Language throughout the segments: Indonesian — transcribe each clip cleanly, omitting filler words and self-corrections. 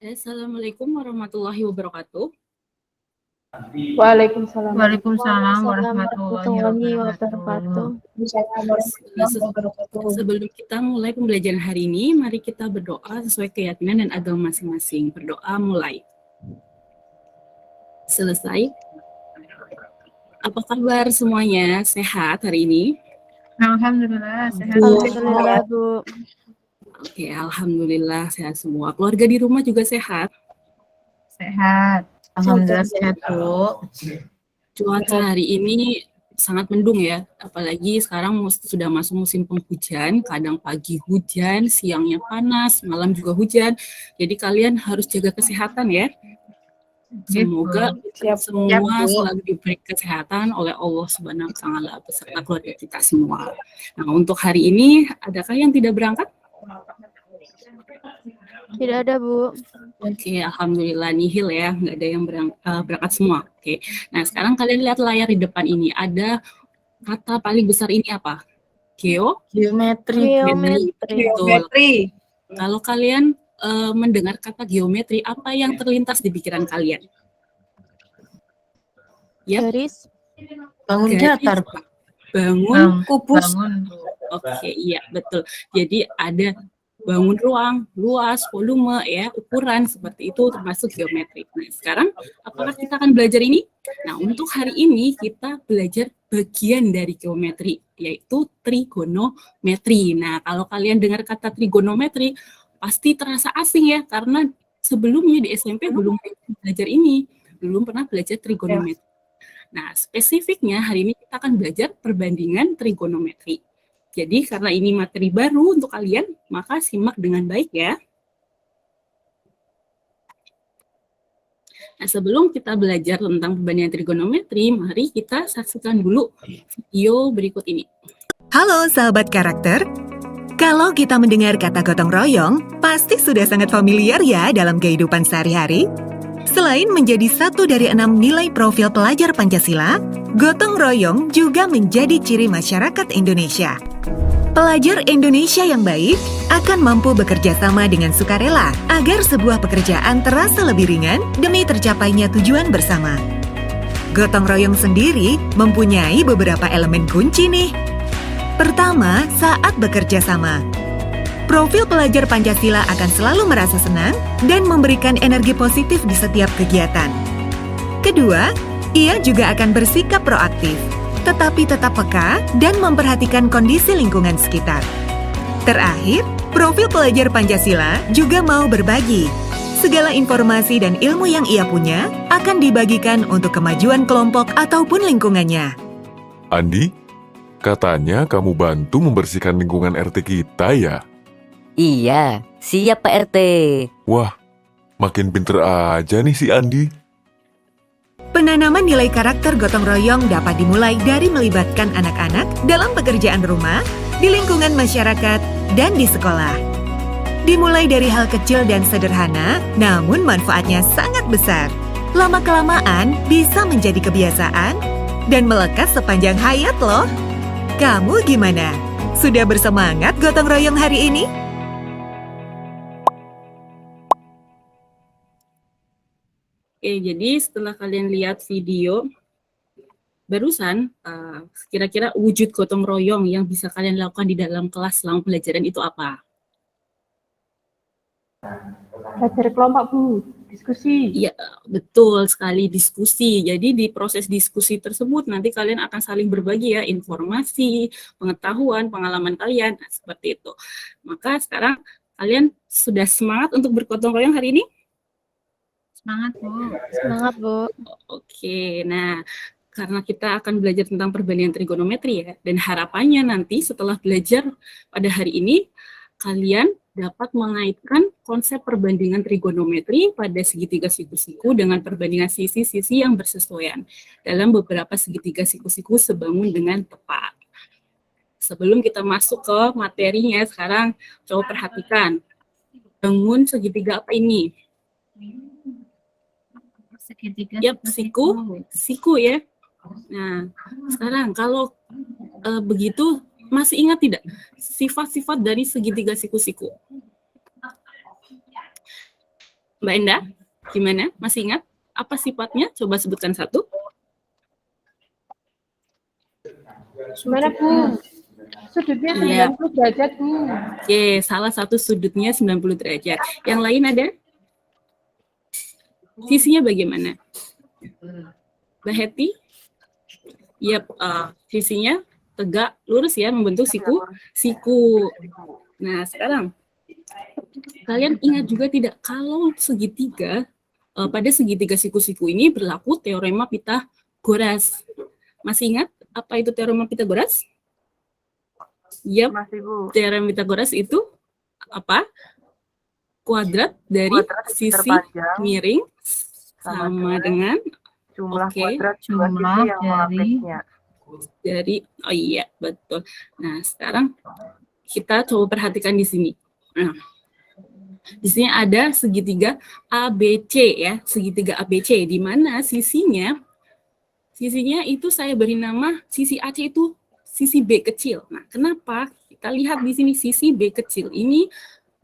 Assalamualaikum warahmatullahi wabarakatuh. Waalaikumsalam. Waalaikumsalam warahmatullahi wabarakatuh. Sebelum kita mulai pembelajaran hari ini, mari kita berdoa sesuai keyakinan dan agama masing-masing. Berdoa mulai. Selesai. Apa kabar semuanya? Sehat hari ini? Alhamdulillah sehat. Alhamdulillah, Bu. Oke, alhamdulillah sehat semua. Keluarga di rumah juga sehat? Sehat. Alhamdulillah sehat, Bu. Cuaca hari ini sangat mendung ya, apalagi sekarang sudah masuk musim penghujan, kadang pagi hujan, siangnya panas, malam juga hujan. Jadi kalian harus jaga kesehatan ya. Semoga semua selalu diberi kesehatan oleh Allah Subhanahu wa Ta'ala beserta keluarga kita semua. Nah, untuk hari ini adakah yang tidak berangkat? Tidak ada, Bu. Oke, alhamdulillah nihil ya, nggak ada yang berangkat semua. Oke, nah sekarang kalian lihat layar di depan ini, ada kata paling besar ini apa? Geometri. Betul. Kalau kalian mendengar kata geometri, apa yang terlintas di pikiran kalian? Ya. Garis. Bangun datar, Pak. Bangun kubus. Bangun. Oke, iya betul. Jadi ada bangun ruang, luas, volume, ya, ukuran, seperti itu termasuk geometri. Nah, sekarang apakah kita akan belajar ini? Nah, untuk hari ini kita belajar bagian dari geometri, yaitu trigonometri. Nah, kalau kalian dengar kata trigonometri, pasti terasa asing ya, karena sebelumnya di SMP belum belajar ini, belum pernah belajar trigonometri. Nah, spesifiknya hari ini kita akan belajar perbandingan trigonometri. Jadi karena ini materi baru untuk kalian, maka simak dengan baik ya. Nah, sebelum kita belajar tentang perbandingan trigonometri, mari kita saksikan dulu video berikut ini. Halo sahabat karakter, kalau kita mendengar kata gotong royong, pasti sudah sangat familiar ya dalam kehidupan sehari-hari. Selain menjadi satu dari 6 nilai profil pelajar Pancasila, gotong royong juga menjadi ciri masyarakat Indonesia. Pelajar Indonesia yang baik akan mampu bekerja sama dengan sukarela agar sebuah pekerjaan terasa lebih ringan demi tercapainya tujuan bersama. Gotong royong sendiri mempunyai beberapa elemen kunci nih. Pertama, saat bekerja sama. Profil pelajar Pancasila akan selalu merasa senang dan memberikan energi positif di setiap kegiatan. Kedua, ia juga akan bersikap proaktif, tetapi tetap peka dan memperhatikan kondisi lingkungan sekitar. Terakhir, profil pelajar Pancasila juga mau berbagi. Segala informasi dan ilmu yang ia punya akan dibagikan untuk kemajuan kelompok ataupun lingkungannya. Andi, katanya kamu bantu membersihkan lingkungan RT kita ya? Iya, siap Pak RT. Wah, makin pinter aja nih si Andi. Penanaman nilai karakter gotong royong dapat dimulai dari melibatkan anak-anak dalam pekerjaan rumah, di lingkungan masyarakat, dan di sekolah. Dimulai dari hal kecil dan sederhana, namun manfaatnya sangat besar. Lama-kelamaan bisa menjadi kebiasaan dan melekat sepanjang hayat loh. Kamu gimana? Sudah bersemangat gotong royong hari ini? Oke, jadi setelah kalian lihat video barusan, kira-kira wujud gotong royong yang bisa kalian lakukan di dalam kelas selama pelajaran itu apa? Belajar kelompok, Bu. Diskusi. Iya, betul sekali, diskusi. Jadi di proses diskusi tersebut nanti kalian akan saling berbagi ya informasi, pengetahuan, pengalaman kalian, nah, seperti itu. Maka sekarang kalian sudah semangat untuk bergotong royong hari ini? Semangat, Bu. Semangat, Bu. Oke, nah karena kita akan belajar tentang perbandingan trigonometri ya, dan harapannya nanti setelah belajar pada hari ini, kalian dapat mengaitkan konsep perbandingan trigonometri pada segitiga siku-siku dengan perbandingan sisi-sisi yang bersesuaian dalam beberapa segitiga siku-siku sebangun dengan tepat. Sebelum kita masuk ke materinya, sekarang coba perhatikan, bangun segitiga apa ini? Segitiga. Yap, siku ya. Nah, sekarang kalau begitu masih ingat tidak sifat-sifat dari segitiga siku-siku? Mbak Enda, gimana? Masih ingat apa sifatnya? Coba sebutkan satu. Gimana, Bu? Sudutnya Iya. 90 derajat, Bu. Oke, salah satu sudutnya 90 derajat. Yang lain ada? Sisinya bagaimana? Mbak Heti? Yap, sisinya tegak, lurus ya, membentuk siku. Nah, sekarang kalian ingat juga tidak kalau segitiga, pada segitiga siku-siku ini berlaku teorema Pitagoras. Masih ingat apa itu teorema Pitagoras? Yap, Masih, Bu. teorema Pitagoras itu apa? Kuadrat dari sisi terpanjang miring sama dengan jumlah Oke, kuadrat jumlah dua sisi yang dari- melapisnya. dari oh iya betul. Nah sekarang kita coba perhatikan di sini. Nah, di sini ada segitiga ABC ya, segitiga ABC di mana sisinya itu saya beri nama sisi AC itu sisi B kecil. Nah kenapa? Kita lihat di sini sisi B kecil ini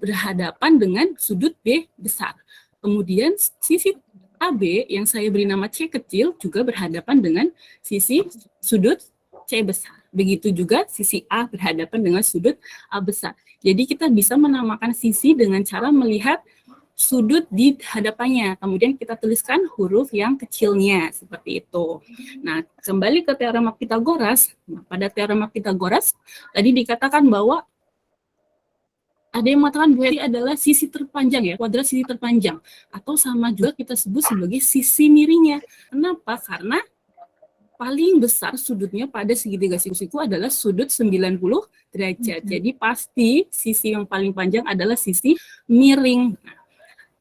berhadapan dengan sudut B besar. Kemudian sisi AB yang saya beri nama C kecil juga berhadapan dengan sisi sudut C besar. Begitu juga sisi A berhadapan dengan sudut A besar. Jadi kita bisa menamakan sisi dengan cara melihat sudut di hadapannya. Kemudian kita tuliskan huruf yang kecilnya seperti itu. Nah, kembali ke teorema Pitagoras. Nah, pada teorema Pitagoras tadi dikatakan bahwa ada yang mengatakan Bu Heri adalah sisi terpanjang ya, kuadrat sisi terpanjang. Atau sama juga kita sebut sebagai sisi miringnya. Kenapa? Karena paling besar sudutnya pada segitiga siku-siku adalah sudut 90 derajat. Jadi pasti sisi yang paling panjang adalah sisi miring. Nah,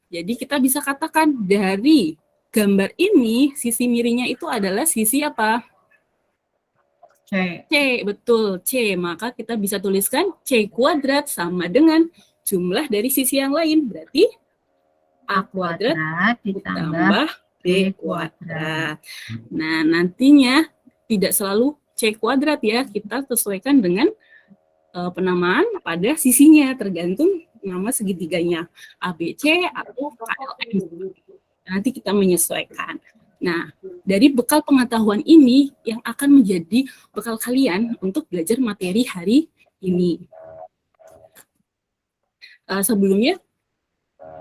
jadi kita bisa katakan dari gambar ini, sisi miringnya itu adalah sisi apa? C. C, betul, C. Maka kita bisa tuliskan C kuadrat sama dengan jumlah dari sisi yang lain. Berarti A kuadrat ditambah tambah B kuadrat. Nah, nantinya tidak selalu C kuadrat ya. Kita sesuaikan dengan penamaan pada sisinya, tergantung nama segitiganya. ABC atau KLM. Nanti kita menyesuaikan. Nah, dari bekal pengetahuan ini yang akan menjadi bekal kalian untuk belajar materi hari ini. Sebelumnya,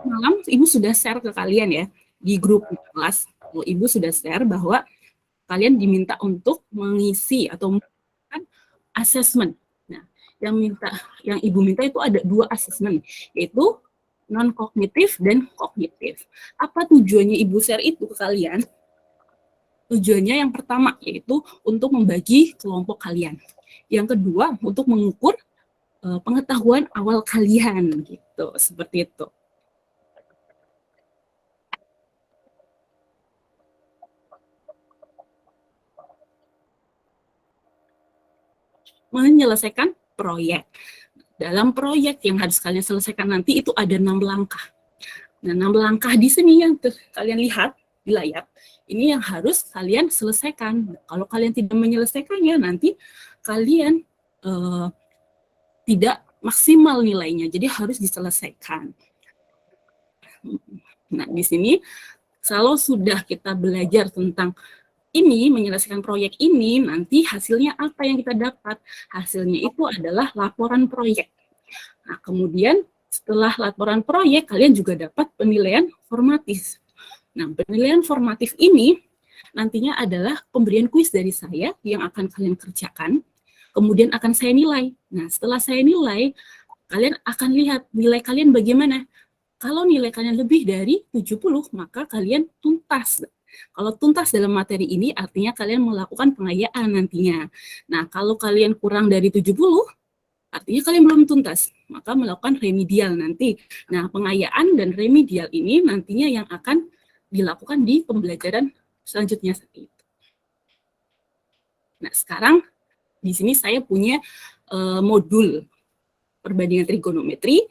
malam Ibu sudah share ke kalian ya, di grup kelas. Ibu sudah share bahwa kalian diminta untuk mengisi atau melakukan assessment. Nah, yang Ibu minta itu ada 2 assessment, yaitu non-kognitif dan kognitif. Apa tujuannya Ibu share itu ke kalian? Tujuannya yang pertama yaitu untuk membagi kelompok kalian. Yang kedua untuk mengukur pengetahuan awal kalian gitu, seperti itu. Menyelesaikan proyek. Dalam proyek yang harus kalian selesaikan nanti itu ada 6 langkah. Nah, 6 langkah di sini yang kalian lihat di layar, ini yang harus kalian selesaikan. Kalau kalian tidak menyelesaikannya, nanti kalian tidak maksimal nilainya, jadi harus diselesaikan. Nah, di sini kalau sudah kita belajar tentang ini, menyelesaikan proyek ini, nanti hasilnya apa yang kita dapat? Hasilnya itu adalah laporan proyek. Nah, kemudian setelah laporan proyek, kalian juga dapat penilaian formatif. Nah, penilaian formatif ini nantinya adalah pemberian kuis dari saya yang akan kalian kerjakan, kemudian akan saya nilai. Nah, setelah saya nilai, kalian akan lihat nilai kalian bagaimana. Kalau nilai kalian lebih dari 70, maka kalian tuntas. Kalau tuntas dalam materi ini, artinya kalian melakukan pengayaan nantinya. Nah, kalau kalian kurang dari 70, artinya kalian belum tuntas, maka melakukan remedial nanti. Nah, pengayaan dan remedial ini nantinya yang akan dilakukan di pembelajaran selanjutnya seperti itu. Nah, sekarang di sini saya punya modul perbandingan trigonometri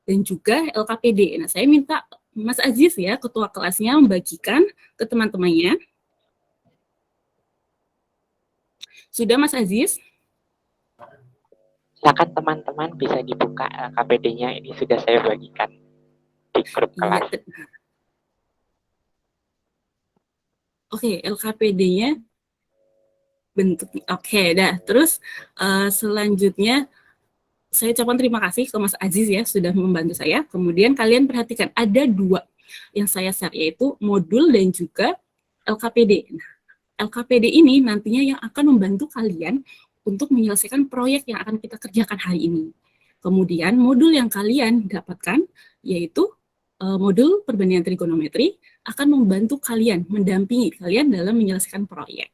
dan juga LKPD. Nah, saya minta Mas Aziz ya, ketua kelasnya membagikan ke teman-temannya. Sudah Mas Aziz? Silakan teman-teman bisa dibuka KPD-nya, ini sudah saya bagikan. Iya. Oke, LKPD-nya bentuk. Oke, dah. Terus selanjutnya saya ucapkan terima kasih ke Mas Aziz ya sudah membantu saya. Kemudian kalian perhatikan ada dua yang saya share yaitu modul dan juga LKPD. Nah, LKPD ini nantinya yang akan membantu kalian untuk menyelesaikan proyek yang akan kita kerjakan hari ini. Kemudian modul yang kalian dapatkan yaitu modul perbandingan trigonometri akan membantu kalian, mendampingi kalian dalam menyelesaikan proyek.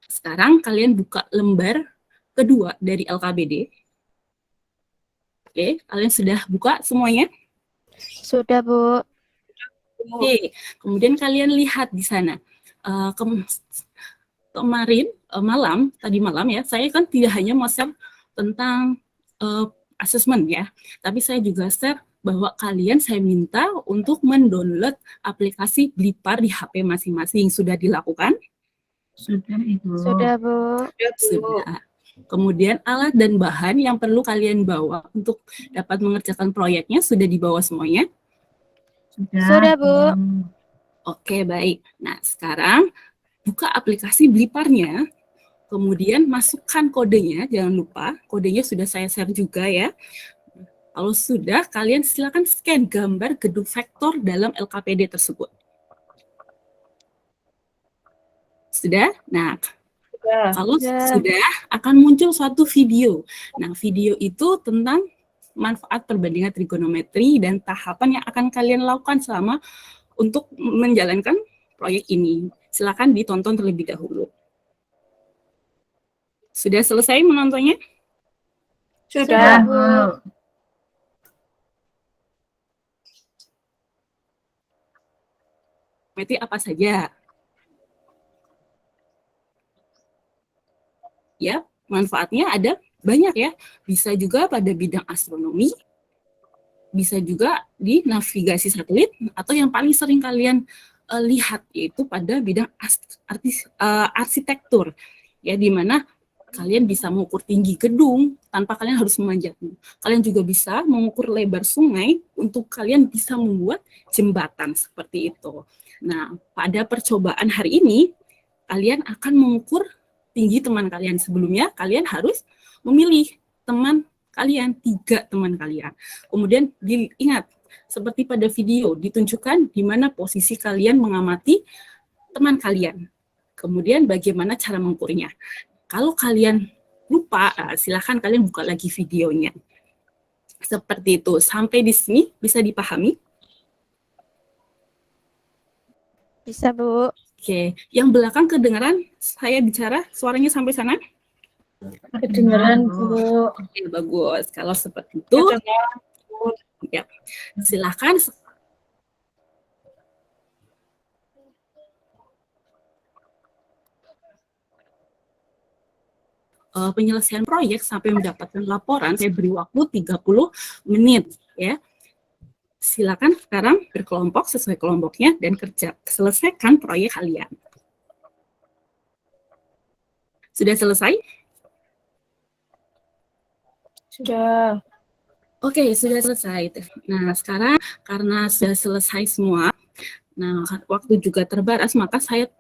Sekarang kalian buka lembar kedua dari LKPD. Oke, kalian sudah buka semuanya? Sudah, Bu. Oke, kemudian kalian lihat di sana. Kemarin tadi malam ya, saya kan tidak hanya mau share tentang asesmen ya, tapi saya juga share bahwa kalian saya minta untuk mendownload aplikasi Blipar di HP masing-masing. Sudah dilakukan? Sudah, Ibu. Sudah, Bu. Sudah. Kemudian alat dan bahan yang perlu kalian bawa untuk dapat mengerjakan proyeknya sudah dibawa semuanya? Sudah, Bu. Oke, baik. Nah, sekarang buka aplikasi Bliparnya, kemudian masukkan kodenya, jangan lupa, kodenya sudah saya share juga ya. Kalau sudah, kalian silakan scan gambar gedung vektor dalam LKPD tersebut. Sudah? Nah, kalau sudah, akan muncul suatu video. Nah, video itu tentang manfaat perbandingan trigonometri dan tahapan yang akan kalian lakukan selama untuk menjalankan proyek ini. Silakan ditonton terlebih dahulu. Sudah selesai menontonnya? Sudah, Bu. Berarti apa saja? Ya, manfaatnya ada banyak ya. Bisa juga pada bidang astronomi, bisa juga di navigasi satelit, atau yang paling sering kalian lihat yaitu pada bidang arsitektur. Ya, di mana kalian bisa mengukur tinggi gedung tanpa kalian harus memanjatnya. Kalian juga bisa mengukur lebar sungai untuk kalian bisa membuat jembatan seperti itu. Nah, pada percobaan hari ini, kalian akan mengukur tinggi teman kalian. Sebelumnya, kalian harus memilih teman kalian, 3 teman kalian. Kemudian diingat, seperti pada video, ditunjukkan di mana posisi kalian mengamati teman kalian. Kemudian bagaimana cara mengukurnya. Kalau kalian lupa, silakan kalian buka lagi videonya. Seperti itu. Sampai di sini bisa dipahami? Bisa, Bu. Oke, yang belakang kedengaran saya bicara, suaranya sampai sana? Kedengaran, Bu. Oke, bagus. Kalau seperti itu, ya, silakan. Penyelesaian proyek sampai mendapatkan laporan, saya beri waktu 30 menit. Ya. Silakan sekarang berkelompok sesuai kelompoknya dan selesaikan proyek kalian. Sudah selesai? Sudah. Oke, sudah selesai. Nah, sekarang karena sudah selesai semua, nah waktu juga terbatas, maka saya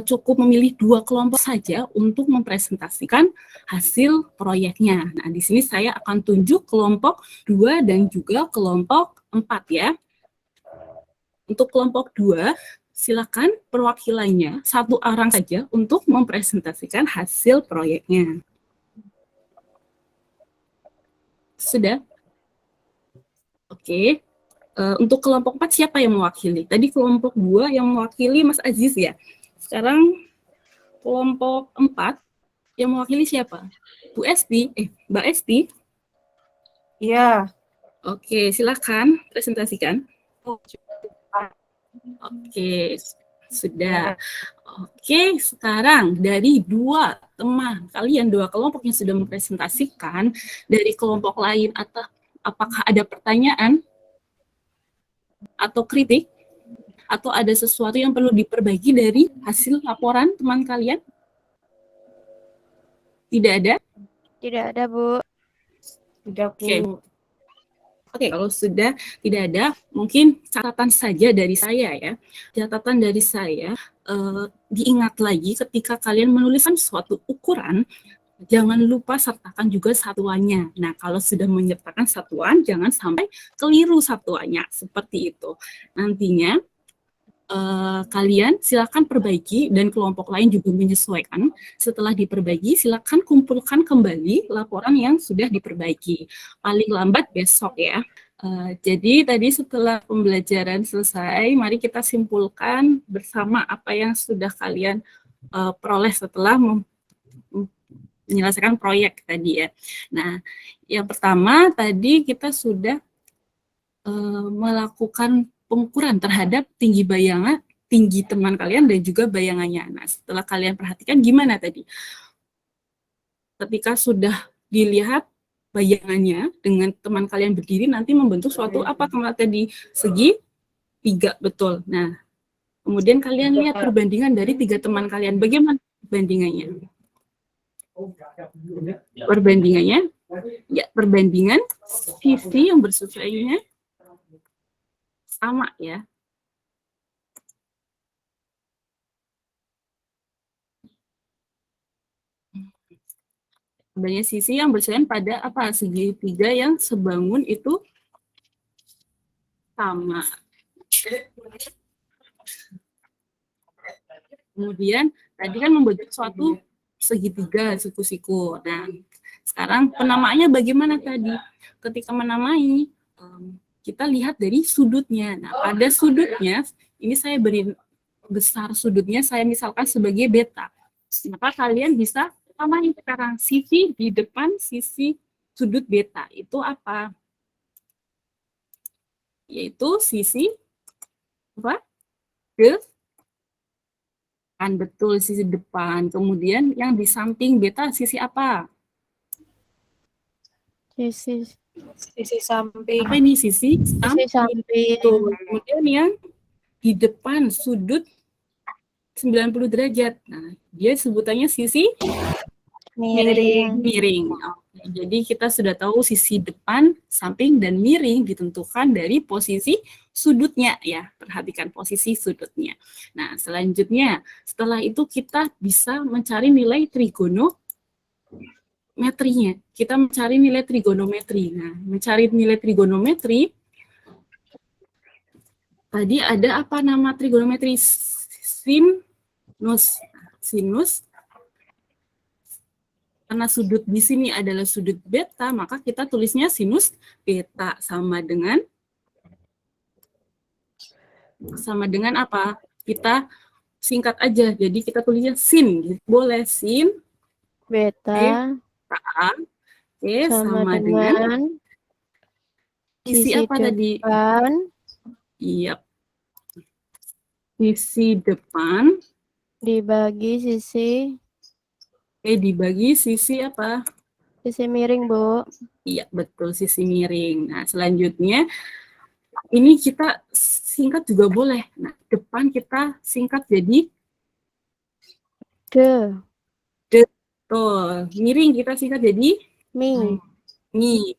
cukup memilih 2 kelompok saja untuk mempresentasikan hasil proyeknya. Nah, di sini saya akan tunjuk kelompok 2 dan juga kelompok 4 ya. Untuk kelompok 2, silakan perwakilannya 1 orang saja untuk mempresentasikan hasil proyeknya. Sudah? Oke. Untuk kelompok 4 siapa yang mewakili? Tadi kelompok 2 yang mewakili Mas Aziz ya. Sekarang kelompok 4 yang mewakili siapa? Bu Esti, Mbak Esti? Iya. Oke, silakan presentasikan. Oke, sudah. Oke, sekarang dari 2 teman kalian, 2 kelompok yang sudah mempresentasikan, dari kelompok lain atau apakah ada pertanyaan atau kritik? Atau ada sesuatu yang perlu diperbaiki dari hasil laporan teman kalian? Tidak ada? Tidak ada, Bu. Tidak, Bu. Oke. Oke, kalau sudah tidak ada, mungkin catatan saja dari saya ya. Catatan dari saya, diingat lagi ketika kalian menuliskan suatu ukuran, jangan lupa sertakan juga satuannya. Nah, kalau sudah menyertakan satuan, jangan sampai keliru satuannya, seperti itu. Nantinya, kalian silakan perbaiki dan kelompok lain juga menyesuaikan. Setelah diperbaiki, silakan kumpulkan kembali laporan yang sudah diperbaiki. Paling lambat besok ya. Jadi tadi setelah pembelajaran selesai, mari kita simpulkan bersama apa yang sudah kalian peroleh setelah menyelesaikan proyek tadi ya. Nah, yang pertama tadi kita sudah melakukan pengukuran terhadap tinggi teman kalian dan juga bayangannya. Nah, setelah kalian perhatikan gimana tadi? Ketika sudah dilihat bayangannya dengan teman kalian berdiri nanti membentuk suatu apa kemarin tadi segi 3, betul. Nah, kemudian kalian lihat perbandingan dari 3 teman kalian. Bagaimana perbandingannya? Perbandingan sisi yang bersesuaiannya sama ya. Banyak sisi yang bersesuaian pada apa? Segitiga yang sebangun itu sama. Kemudian tadi kan membentuk suatu segitiga siku-siku. Nah, sekarang penamaannya bagaimana tadi? Ketika menamai, kita lihat dari sudutnya. Nah, pada sudutnya, ini saya beri besar sudutnya, saya misalkan sebagai beta. Maka kalian bisa namai sekarang sisi di depan sisi sudut beta. Itu apa? Yaitu sisi apa? Kan betul, sisi depan. Kemudian yang di samping beta sisi apa? Sisi samping. Apa ini sisi Sisi samping. Betul. Kemudian yang di depan sudut 90 derajat. Nah, dia sebutannya sisi miring. Oke, jadi kita sudah tahu sisi depan, samping, dan miring ditentukan dari posisi sudutnya ya. Perhatikan posisi sudutnya. Nah, selanjutnya setelah itu kita bisa mencari nilai trigonometrinya. Kita mencari nilai trigonometri. Nah, mencari nilai trigonometri tadi ada apa nama trigonometri? Sinus. Karena sudut di sini adalah sudut beta, maka kita tulisnya sinus beta sama dengan apa? Kita singkat aja. Jadi kita tulisnya sin. Boleh sin Beta. Oke, sama dengan sisi apa tadi? Iya. Sisi depan Dibagi sisi. Dibagi sisi apa? Sisi miring, Bu. Iya, betul, sisi miring. Nah, selanjutnya ini kita singkat juga boleh. Nah, depan kita singkat jadi Betul. Miring kita singkat jadi Mi.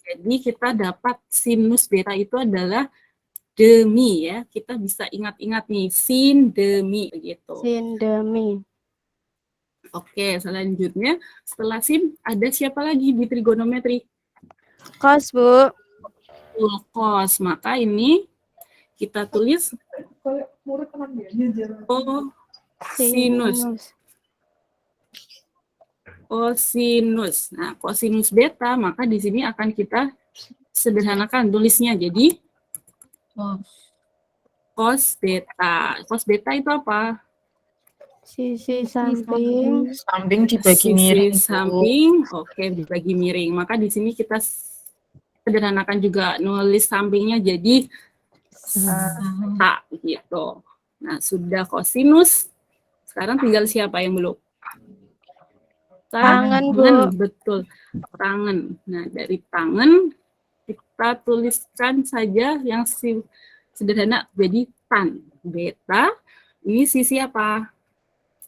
Jadi kita dapat sinus beta itu adalah demi ya. Kita bisa ingat-ingat nih, sin demi begitu. Sin demi. Oke, selanjutnya setelah sin ada siapa lagi di trigonometri? Cos, Bu. Cos. Maka ini kita tulis kosinus. Nah, kosinus beta, maka di sini akan kita sederhanakan tulisnya. Jadi cos beta. Cos beta itu apa? Sisi samping. Samping dibagi miring. Sisi samping, oke, dibagi miring. Maka di sini kita sederhanakan juga, nulis sampingnya jadi gitu. Nah, sudah kosinus. Sekarang tinggal siapa yang belum? Tangan, Bu. Betul, tangan. Nah, dari tangan kita tuliskan saja yang sederhana jadi tan. Beta, ini sisi apa?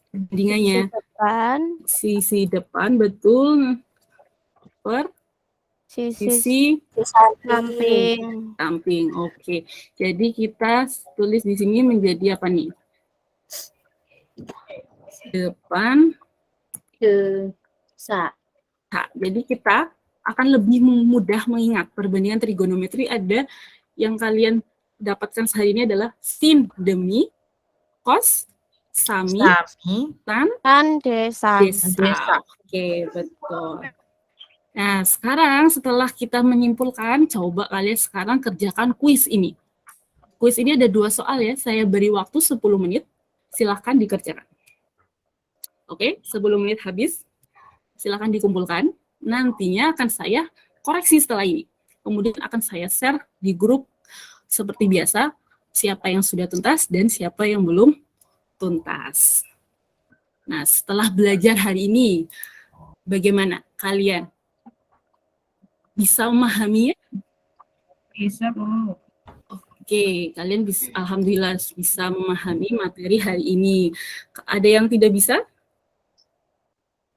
Bandingannya. Sisi depan. Sisi depan, betul. Sisi samping. samping. Oke. Jadi kita tulis di sini menjadi apa nih? Depan. Jadi kita akan lebih mudah mengingat. Perbandingan trigonometri ada yang kalian dapatkan sehari ini adalah sin demi, cos, sami, tan, Desa. desa. Oke, betul. Nah, sekarang setelah kita menyimpulkan, coba kalian sekarang kerjakan kuis ini. Kuis ini ada 2 soal ya, saya beri waktu 10 menit, silahkan dikerjakan. Oke, 10 menit habis, silahkan dikumpulkan. Nantinya akan saya koreksi setelah ini. Kemudian akan saya share di grup seperti biasa, siapa yang sudah tuntas dan siapa yang belum tuntas. Nah, setelah belajar hari ini, bagaimana kalian? Bisa memahaminya? Bisa, Bu. Oke, kalian bisa, alhamdulillah bisa memahami materi hari ini. Ada yang tidak bisa?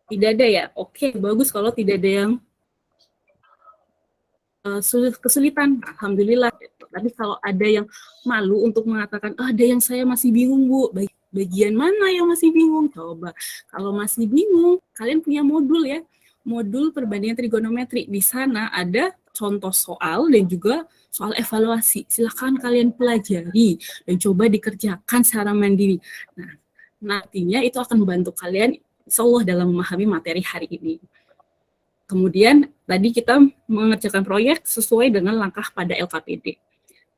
Tidak ada ya? Oke, bagus kalau tidak ada yang kesulitan. Alhamdulillah. Tapi kalau ada yang malu untuk mengatakan, ada yang saya masih bingung, Bu. Bagian mana yang masih bingung? Coba. Kalau masih bingung, kalian punya modul ya. Modul perbandingan trigonometri. Di sana ada contoh soal dan juga soal evaluasi. Silakan kalian pelajari dan coba dikerjakan secara mandiri. Nah, nantinya itu akan membantu kalian insya Allah dalam memahami materi hari ini. Kemudian tadi kita mengerjakan proyek sesuai dengan langkah pada LKPD.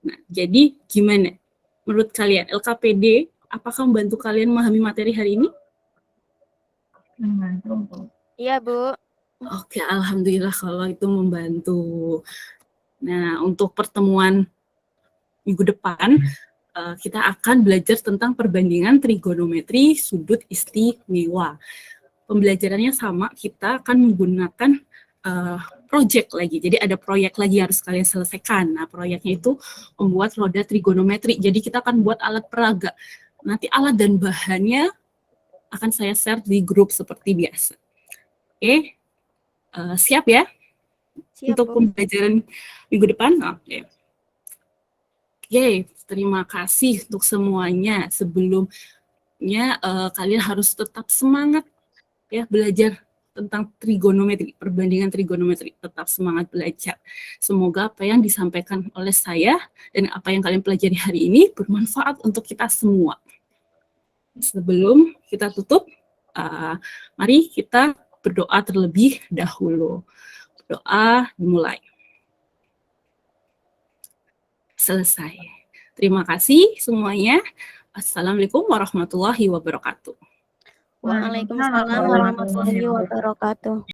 Nah, jadi gimana menurut kalian LKPD apakah membantu kalian memahami materi hari ini? Membantu, Bu. Iya, Bu. Oke, alhamdulillah kalau itu membantu. Nah, untuk pertemuan minggu depan, kita akan belajar tentang perbandingan trigonometri sudut istimewa. Pembelajarannya sama, kita akan menggunakan proyek lagi. Jadi ada proyek lagi harus kalian selesaikan. Nah, proyeknya itu membuat roda trigonometri. Jadi kita akan buat alat peraga. Nanti alat dan bahannya akan saya share di grup seperti biasa. Oke, siap ya? Siap, Untuk Bu. pembelajaran minggu depan? Oke. Oke, terima kasih untuk semuanya. Sebelumnya kalian harus tetap semangat ya belajar tentang trigonometri, perbandingan trigonometri. Tetap semangat belajar. Semoga apa yang disampaikan oleh saya dan apa yang kalian pelajari hari ini bermanfaat untuk kita semua. Sebelum kita tutup, mari kita berdoa terlebih dahulu. Doa dimulai. Selesai. Terima kasih semuanya. Assalamualaikum warahmatullahi wabarakatuh. Waalaikumsalam warahmatullahi wabarakatuh.